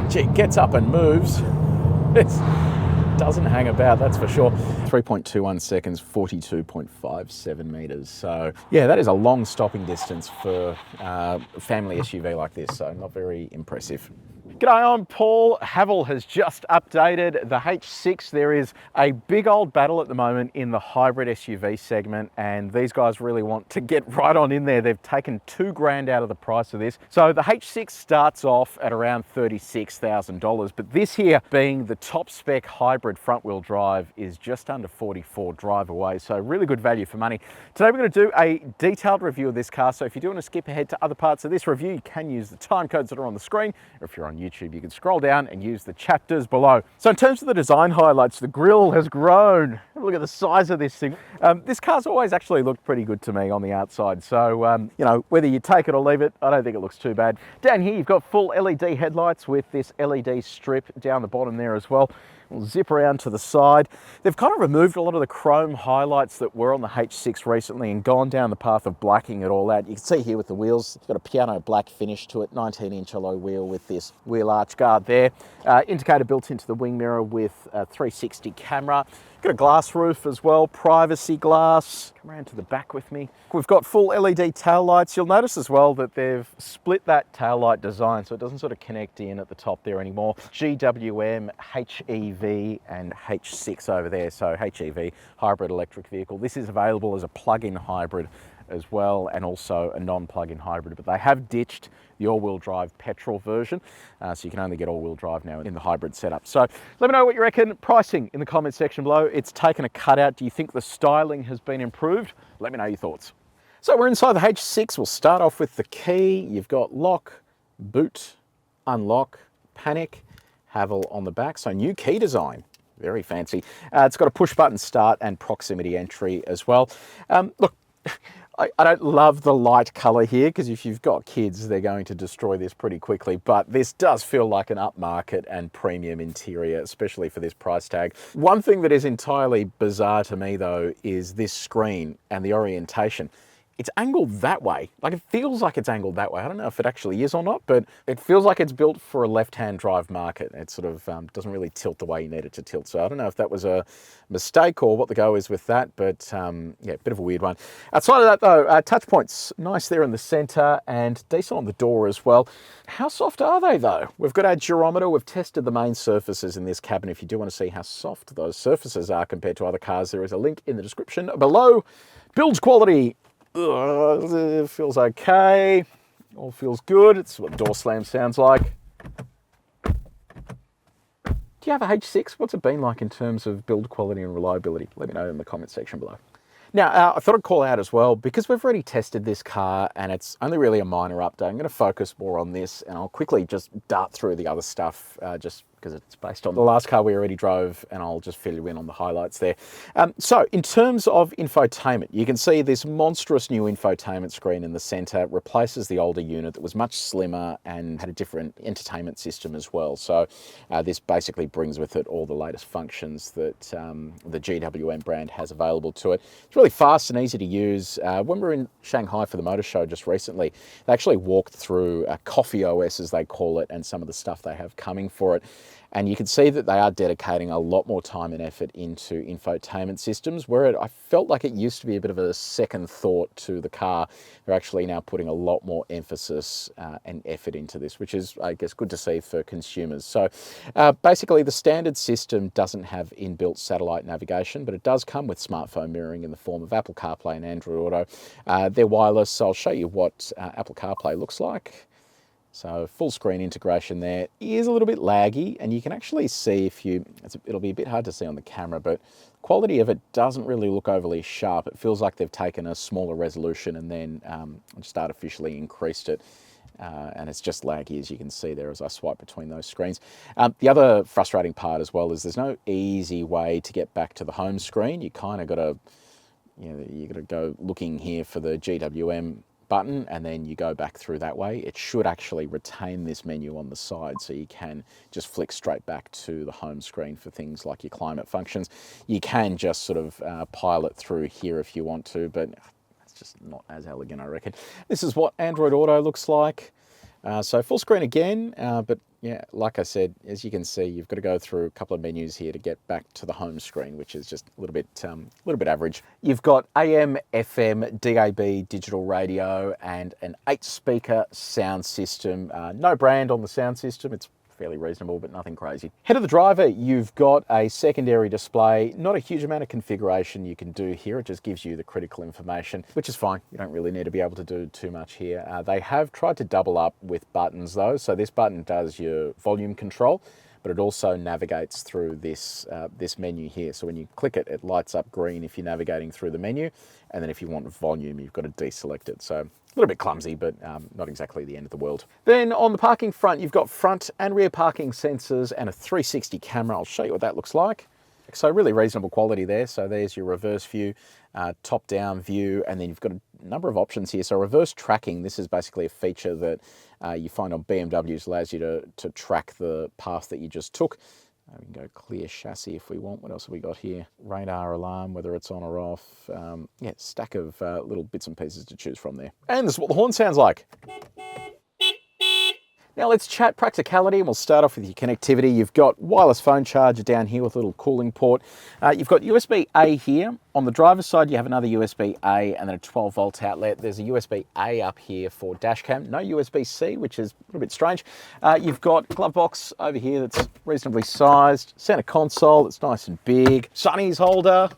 Gee, it gets up and moves. It doesn't hang about, that's for sure. 3.21 seconds, 42.57 metres. So yeah, that is a long stopping distance for a family SUV like this, so not very impressive. G'day, I'm Paul. Haval has just updated the H6. There is a big old battle at the moment in the hybrid SUV segment, and these guys really want to get right on in there. They've taken $2,000 out of the price of this. So the H6 starts off at around $36,000, but this here, being the top spec hybrid front wheel drive, is just under 44 drive away. So really good value for money. Today we're going to do a detailed review of this car. So if you do want to skip ahead to other parts of this review, you can use the time codes that are on the screen, or if you're on YouTube, you can scroll down and use the chapters below. So in terms of the design highlights, the grille has grown. Look at the size of this thing. This car's always actually looked pretty good to me on the outside. So, you know, whether you take it or leave it, I don't think it looks too bad. Down here, you've got full LED headlights with this LED strip down the bottom there as well. We'll zip around to the side. They've kind of removed a lot of the chrome highlights that were on the H6 recently and gone down the path of blacking it all out. You can see here with the wheels, it's got a piano black finish to it, 19-inch alloy wheel with this wheel arch guard there. Indicator built into the wing mirror with a 360 camera. Got a glass roof as well, privacy glass. Come around to the back with me. We've got full LED tail lights. You'll notice as well that they've split that tail light design so it doesn't sort of connect in at the top there anymore. GWM, HEV and H6 over there. So HEV, hybrid electric vehicle. This is available as a plug-in hybrid as well, and also a non-plug-in hybrid, but they have ditched the all-wheel drive petrol version, so you can only get all-wheel drive now in the hybrid setup. So let me know what you reckon. Pricing in the comment section below. It's taken a cutout. Do you think the styling has been improved? Let me know your thoughts. So we're inside the H6. We'll start off with the key. You've got lock, boot, unlock, panic, Haval on the back. So new key design. Very fancy. It's got a push button start and proximity entry as well. Look, I don't love the light color here because if you've got kids, they're going to destroy this pretty quickly, but this does feel like an upmarket and premium interior, especially for this price tag. One thing that is entirely bizarre to me though is this screen and the orientation. It's angled that way. Like, it feels like it's angled that way. I don't know if it actually is or not, but it feels like it's built for a left-hand drive market. It sort of doesn't really tilt the way you need it to tilt. So I don't know if that was a mistake or what the go is with that, but yeah, bit of a weird one. Outside of that though, touch points, nice there in the center and decent on the door as well. How soft are they though? We've got our durometer. We've tested the main surfaces in this cabin. If you do want to see how soft those surfaces are compared to other cars, there is a link in the description below. Build quality. It feels okay, all feels good. It's what door slam sounds like. Do you have a H6? What's it been like in terms of build quality and reliability? Let me know in the comment section below. Now, I thought I'd call out as well, because we've already tested this car and it's only really a minor update. I'm going to focus more on this and I'll quickly just dart through the other stuff just because it's based on the last car we already drove, and I'll just fill you in on the highlights there. So in terms of infotainment, you can see this monstrous new infotainment screen in the center replaces the older unit that was much slimmer and had a different entertainment system as well. So this basically brings with it all the latest functions that the GWM brand has available to it. It's really fast and easy to use. When we were in Shanghai for the motor show just recently, they actually walked through Coffee OS, as they call it, and some of the stuff they have coming for it. And you can see that they are dedicating a lot more time and effort into infotainment systems, where I felt like it used to be a bit of a second thought to the car. They're actually now putting a lot more emphasis and effort into this, which is, I guess, good to see for consumers. So basically, the standard system doesn't have inbuilt satellite navigation, but it does come with smartphone mirroring in the form of Apple CarPlay and Android Auto. They're wireless, so I'll show you what Apple CarPlay looks like. So full screen integration there is a little bit laggy, and you can actually see it'll be a bit hard to see on the camera, but the quality of it doesn't really look overly sharp. It feels like they've taken a smaller resolution and then just artificially increased it. And it's just laggy, as you can see there as I swipe between those screens. The other frustrating part as well is there's no easy way to get back to the home screen. You kind of got to, you got to go looking here for the GWM button, and then you go back through that way. It should actually retain this menu on the side, so you can just flick straight back to the home screen for things like your climate functions. You can just sort of pilot through here if you want to, but it's just not as elegant, I reckon. This is what Android Auto looks like. So full screen again, but yeah, like I said, as you can see, you've got to go through a couple of menus here to get back to the home screen, which is just a little bit average. You've got AM, FM, DAB, digital radio, and an 8-speaker sound system. No brand on the sound system. It's fairly reasonable, but nothing crazy. Head of the driver, you've got a secondary display. Not a huge amount of configuration you can do here. It just gives you the critical information, which is fine. You don't really need to be able to do too much here. They have tried to double up with buttons though. So this button does your volume control, but it also navigates through this menu here. So when you click it, it lights up green if you're navigating through the menu. And then if you want volume, you've got to deselect it. So a little bit clumsy, but not exactly the end of the world. Then on the parking front, you've got front and rear parking sensors and a 360 camera. I'll show you what that looks like. So really reasonable quality there. So there's your reverse view, top-down view, and then you've got a number of options here. So reverse tracking, this is basically a feature that you find on BMWs, allows you to track the path that you just took. We can go clear chassis if we want. What else have we got here? Radar alarm, whether it's on or off. Yeah, stack of little bits and pieces to choose from there. And this is what the horn sounds like. Now let's chat practicality, and we'll start off with your connectivity. You've got wireless phone charger down here with a little cooling port. You've got USB-A here. On the driver's side, you have another USB-A and then a 12-volt outlet. There's a USB-A up here for dash cam. No USB-C, which is a little bit strange. You've got glove box over here that's reasonably sized. Center console that's nice and big. Sunnies holder.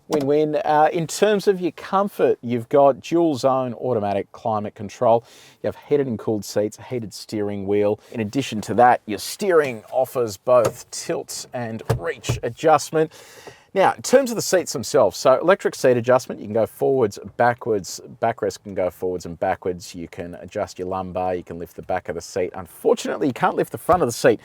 Win-win. In terms of your comfort, you've got dual zone automatic climate control. You have heated and cooled seats, a heated steering wheel. In addition to that, your steering offers both tilt and reach adjustment. Now, in terms of the seats themselves, so electric seat adjustment, you can go forwards, backwards, backrest can go forwards and backwards. You can adjust your lumbar, you can lift the back of the seat. Unfortunately, you can't lift the front of the seat.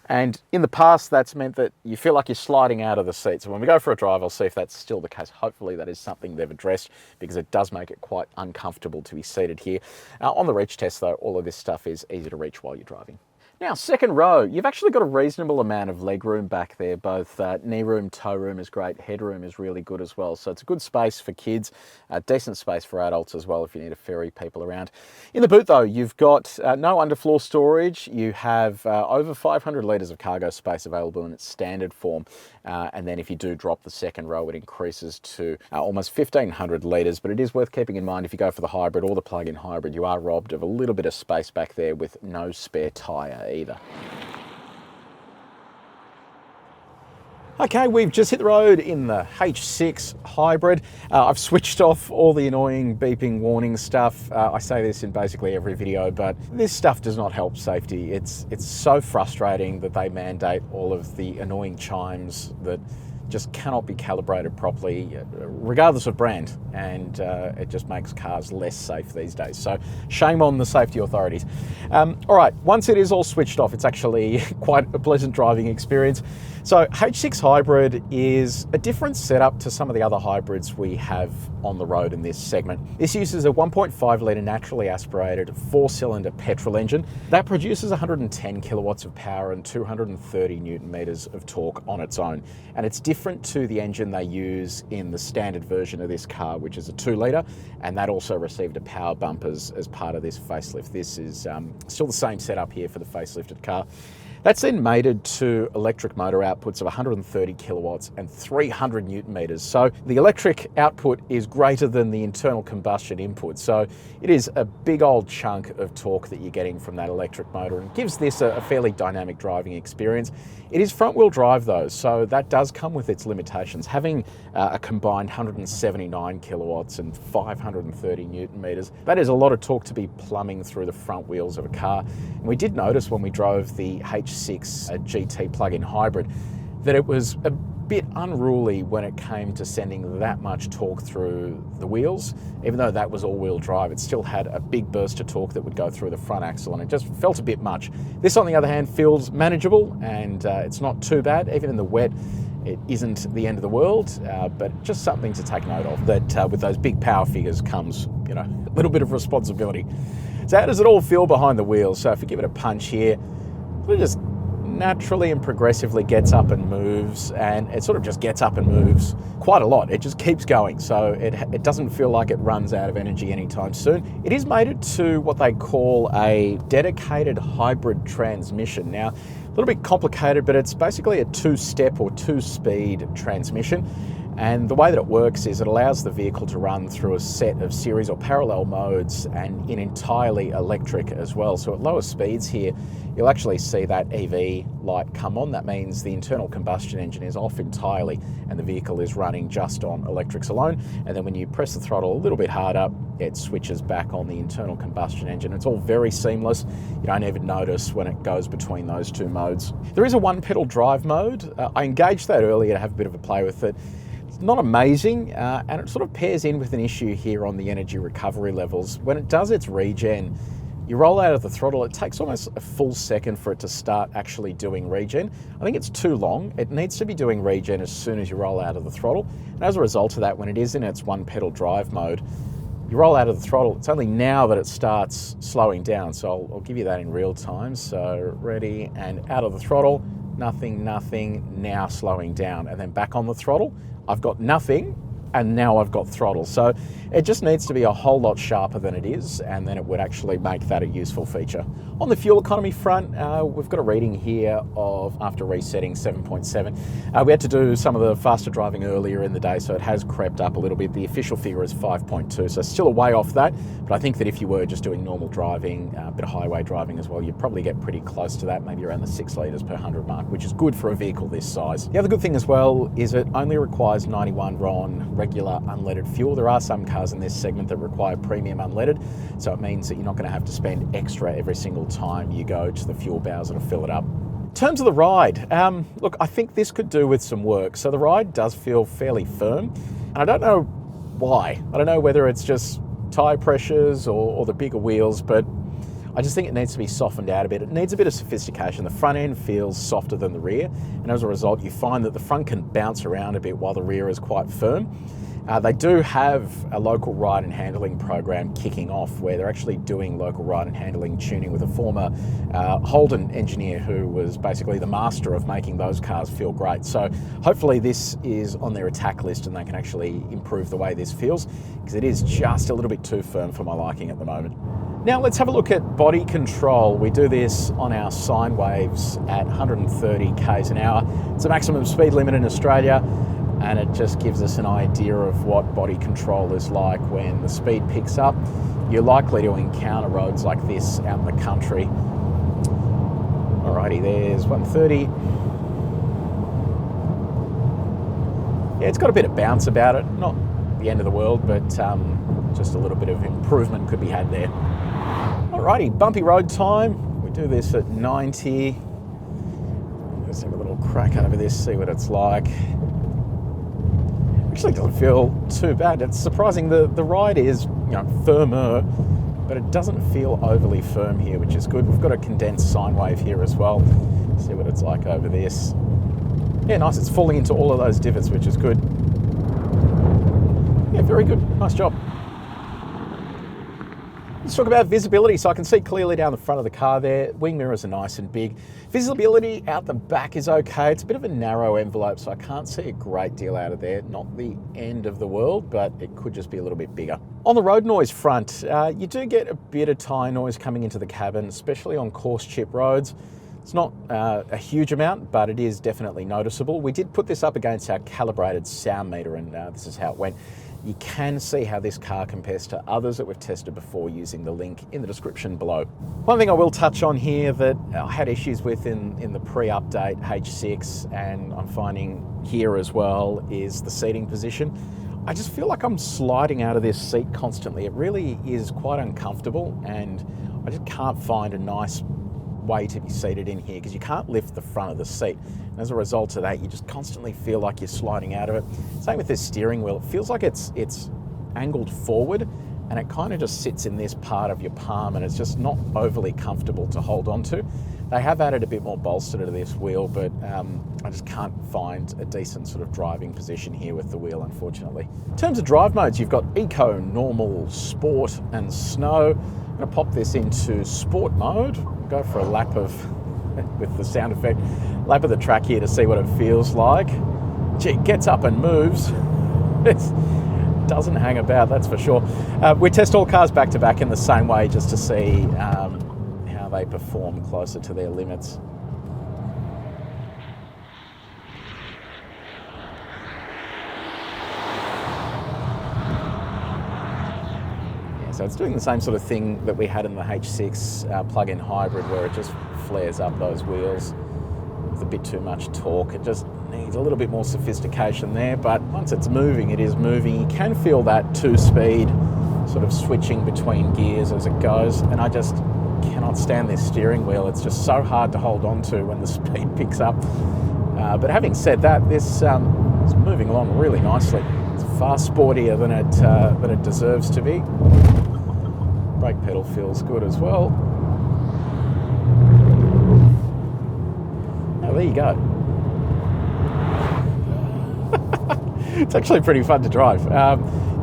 And in the past, that's meant that you feel like you're sliding out of the seat. So when we go for a drive, I'll see if that's still the case. Hopefully that is something they've addressed, because it does make it quite uncomfortable to be seated here. On the reach test though, all of this stuff is easy to reach while you're driving. Now, second row, you've actually got a reasonable amount of leg room back there. Both knee room, toe room is great. Headroom is really good as well. So it's a good space for kids, decent space for adults as well if you need to ferry people around. In the boot though, you've got no underfloor storage. You have over 500 litres of cargo space available in its standard form. And then if you do drop the second row, it increases to almost 1,500 litres. But it is worth keeping in mind, if you go for the hybrid or the plug-in hybrid, you are robbed of a little bit of space back there with no spare tyre either. Okay, we've just hit the road in the H6 hybrid. I've switched off all the annoying beeping warning stuff. I say this in basically every video, but this stuff does not help safety. It's so frustrating that they mandate all of the annoying chimes that just cannot be calibrated properly, regardless of brand, and it just makes cars less safe these days. So shame on the safety authorities. All right, once it is all switched off, it's actually quite a pleasant driving experience. So H6 Hybrid is a different setup to some of the other hybrids we have on the road in this segment. This uses a 1.5 litre naturally aspirated 4-cylinder petrol engine that produces 110 kilowatts of power and 230 newton meters of torque on its own. And it's different to the engine they use in the standard version of this car, which is a 2 litre, and that also received a power bump as part of this facelift. This is still the same setup here for the facelifted car. That's then mated to electric motor outputs of 130 kilowatts and 300 newton meters. So the electric output is greater than the internal combustion input. So it is a big old chunk of torque that you're getting from that electric motor, and gives this a fairly dynamic driving experience. It is front wheel drive though, so that does come with its limitations. Having a combined 179 kilowatts and 530 newton meters, that is a lot of torque to be plumbing through the front wheels of a car. And we did notice when we drove the H6 GT plug-in hybrid that it was a bit unruly when it came to sending that much torque through the wheels. Even though that was all-wheel drive, it still had a big burst of torque that would go through the front axle, and it just felt a bit much. This, on the other hand, feels manageable, and it's not too bad. Even in the wet, it isn't the end of the world, but just something to take note of, that with those big power figures comes, you know, a little bit of responsibility. So how does it all feel behind the wheels? So if we give it a punch here, we'll just naturally and progressively gets up and moves, and it sort of just gets up and moves quite a lot. It just keeps going, so it doesn't feel like it runs out of energy anytime soon. It is mated to what they call a dedicated hybrid transmission. Now, a little bit complicated, but it's basically a two-step or two-speed transmission. And the way that it works is it allows the vehicle to run through a set of series or parallel modes and in entirely electric as well. So at lower speeds here, you'll actually see that EV light come on. That means the internal combustion engine is off entirely and the vehicle is running just on electrics alone. And then when you press the throttle a little bit harder, it switches back on the internal combustion engine. It's all very seamless. You don't even notice when it goes between those two modes. There is a one-pedal drive mode. I engaged that earlier to have a bit of a play with it. Not amazing, and it sort of pairs in with an issue here on the energy recovery levels. When it does its regen, you roll out of the throttle, it takes almost a full second for it to start actually doing regen. I think it's too long. It needs to be doing regen as soon as you roll out of the throttle. And as a result of that, when it is in its one pedal drive mode, you roll out of the throttle, it's only now that it starts slowing down. So I'll give you that in real time. So ready and out of the throttle, nothing, now slowing down, and then back on the throttle. I've got nothing, and now I've got throttle. So it just needs to be a whole lot sharper than it is, and then it would actually make that a useful feature. On the fuel economy front, we've got a reading here of, after resetting, 7.7. We had to do some of the faster driving earlier in the day, so it has crept up a little bit. The official figure is 5.2, so still a way off that, but I think that if you were just doing normal driving, a bit of highway driving as well, you'd probably get pretty close to that, maybe around the 6 litres per 100 mark, which is good for a vehicle this size. The other good thing as well is it only requires 91 RON regular unleaded fuel. There are some cars in this segment that require premium unleaded, so it means that you're not going to have to spend extra every single time you go to the fuel bowser to fill it up. In terms of the ride, look, I think this could do with some work. So the ride does feel fairly firm, and I don't know why. I don't know whether it's just tyre pressures or the bigger wheels, but I just think it needs to be softened out a bit. It needs a bit of sophistication. The front end feels softer than the rear, and as a result, you find that the front can bounce around a bit while the rear is quite firm. They do have a local ride and handling program kicking off where they're actually doing local ride and handling tuning with a former Holden engineer who was basically the master of making those cars feel great. So hopefully this is on their attack list and they can actually improve the way this feels, because it is just a little bit too firm for my liking at the moment. Now let's have a look at body control. We do this on our sine waves at 130 k's an hour. It's the maximum speed limit in Australia, and it just gives us an idea of what body control is like when the speed picks up. You're likely to encounter roads like this out in the country. Alrighty, there's 130. Yeah, it's got a bit of bounce about it. Not the end of the world, but just a little bit of improvement could be had there. Alrighty, bumpy road time. We do this at 90. Let's have a little crack over this, see what it's like. Actually doesn't feel too bad. It's surprising. The ride is, firmer, but it doesn't feel overly firm here, which is good. We've got a condensed sine wave here as well. See what it's like over this. Yeah, nice. It's falling into all of those divots, which is good. Yeah, very good. Nice job. Let's talk about visibility. So I can see clearly down the front of the car there. Wing mirrors are nice and big. Visibility out the back is okay. It's a bit of a narrow envelope, so I can't see a great deal out of there. Not the end of the world, but it could just be a little bit bigger. On the road noise front, you do get a bit of tyre noise coming into the cabin, especially on coarse chip roads. It's not a huge amount, but it is definitely noticeable. We did put this up against our calibrated sound meter, and this is how it went. You can see how this car compares to others that we've tested before using the link in the description below. One thing I will touch on here that I had issues with in the pre-update H6, and I'm finding here as well, is the seating position. I just feel like I'm sliding out of this seat constantly. It really is quite uncomfortable, and I just can't find a nice way to be seated in here because you can't lift the front of the seat. And as a result of that, you just constantly feel like you're sliding out of it. Same with this steering wheel. It feels like it's angled forward, and it kind of just sits in this part of your palm, and it's just not overly comfortable to hold on to. They have added a bit more bolster to this wheel, but I just can't find a decent sort of driving position here with the wheel, unfortunately. In terms of drive modes, you've got Eco, Normal, Sport, and Snow. I'm going to pop this into Sport mode, go for a lap of with the sound effect. Lap of the track here to see what it feels like. Gee, it gets up and moves. It doesn't hang about, that's for sure. We test all cars back to back in the same way just to see how they perform closer to their limits. So it's doing the same sort of thing that we had in the H6 plug-in hybrid, where it just flares up those wheels with a bit too much torque. It just needs a little bit more sophistication there, but once it's moving, it is moving. You can feel that two-speed sort of switching between gears as it goes, and I just cannot stand this steering wheel. It's just so hard to hold on to when the speed picks up. But having said that, this is moving along really nicely. It's far sportier than it deserves to be. Brake pedal feels good as well. Now there you go. It's actually pretty fun to drive.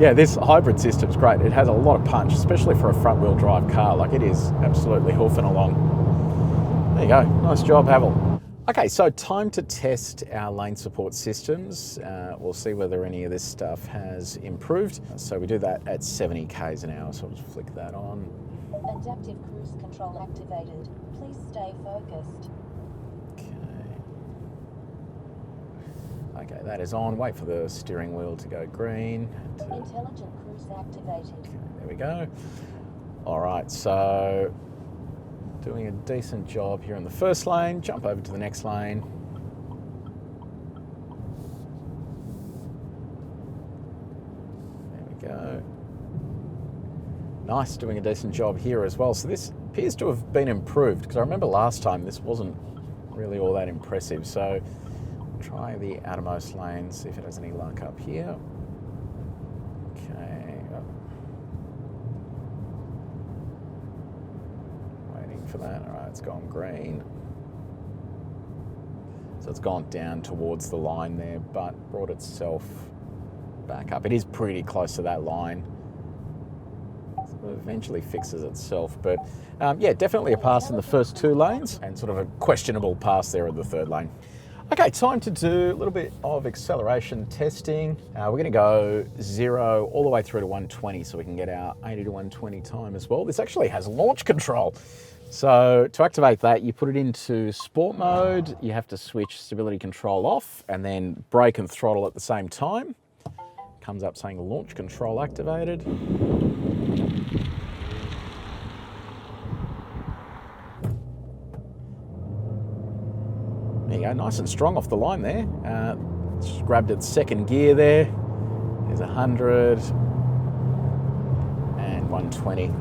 Yeah, this hybrid system's great. It has a lot of punch, especially for a front-wheel drive car. Like, it is absolutely hoofing along. There you go. Nice job, Haval. Okay, so time to test our lane support systems. We'll see whether any of this stuff has improved. So we do that at 70 k's an hour, so I'll just flick that on. Adaptive cruise control activated. Please stay focused. Okay, that is on. Wait for the steering wheel to go green. Intelligent cruise activated. Okay, there we go. All right, so doing a decent job here in the first lane. Jump over to the next lane. There we go. Nice, doing a decent job here as well. So this appears to have been improved, because I remember last time this wasn't really all that impressive. So try the outermost lane, see if it has any luck up here. Okay. Waiting for that. All right, it's gone green. So it's gone down towards the line there, but brought itself back up. It is pretty close to that line. So it eventually fixes itself, but yeah, definitely a pass in the first two lanes and sort of a questionable pass there in the third lane. Okay, time to do a little bit of acceleration testing. We're going to go 0 all the way through to 120 so we can get our 80 to 120 time as well. This actually has launch control. So to activate that, you put it into sport mode. You have to switch stability control off and then brake and throttle at the same time. Comes up saying launch control activated. There you go, nice and strong off the line there. Just grabbed its second gear there. There's 100 and 120.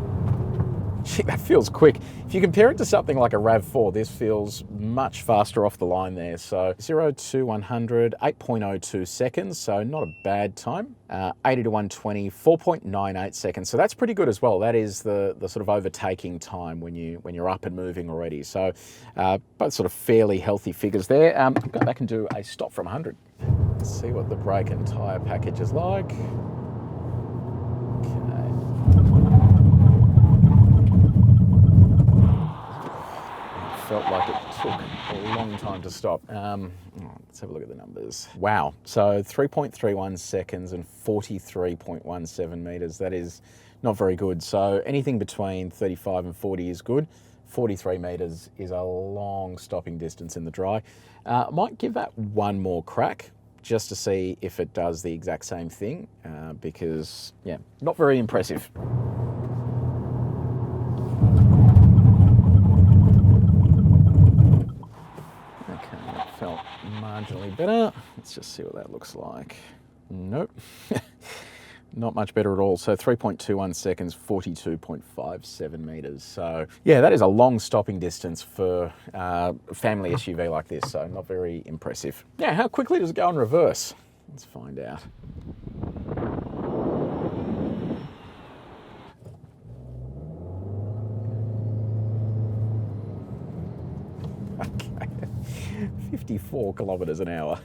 Gee, that feels quick. If you compare it to something like a RAV4, this feels much faster off the line there. So 0 to 100, 8.02 seconds, so not a bad time. 80 to 120, 4.98 seconds. So that's pretty good as well. That is the sort of overtaking time when you're up and moving already. So both sort of fairly healthy figures there. Go back and do a stop from 100. Let's see what the brake and tyre package is like. Felt like it took a long time to stop. Let's have a look at the numbers. Wow, so 3.31 seconds and 43.17 metres. That is not very good. So anything between 35 and 40 is good. 43 metres is a long stopping distance in the dry. Might give that one more crack just to see if it does the exact same thing, because, yeah, not very impressive. Felt marginally better. Let's just see what that looks like. Nope, not much better at all. So 3.21 seconds, 42.57 metres. So yeah, that is a long stopping distance for a family SUV like this, so not very impressive. Now, how quickly does it go in reverse? Let's find out. Okay, 54 kilometres an hour.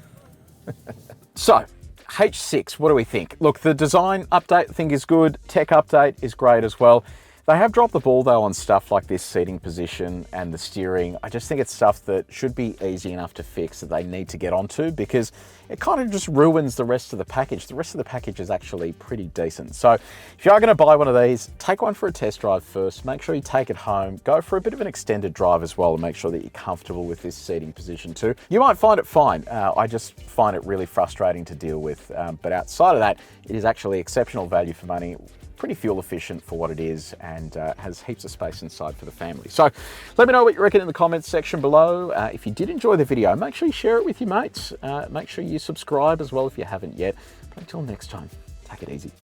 So, H6, what do we think? Look, the design update I think is good. Tech update is great as well. They have dropped the ball though on stuff like this seating position and the steering. I just think it's stuff that should be easy enough to fix that they need to get onto, because it kind of just ruins the rest of the package. The rest of the package is actually pretty decent. So if you are going to buy one of these, take one for a test drive first. Make sure you take it home, go for a bit of an extended drive as well, and make sure that you're comfortable with this seating position too. You might find it fine. I just find it really frustrating to deal with. But outside of that, it is actually exceptional value for money. Pretty fuel efficient for what it is, and has heaps of space inside for the family. So let me know what you reckon in the comments section below. If you did enjoy the video, make sure you share it with your mates. Make sure you subscribe as well if you haven't yet. But until next time, take it easy.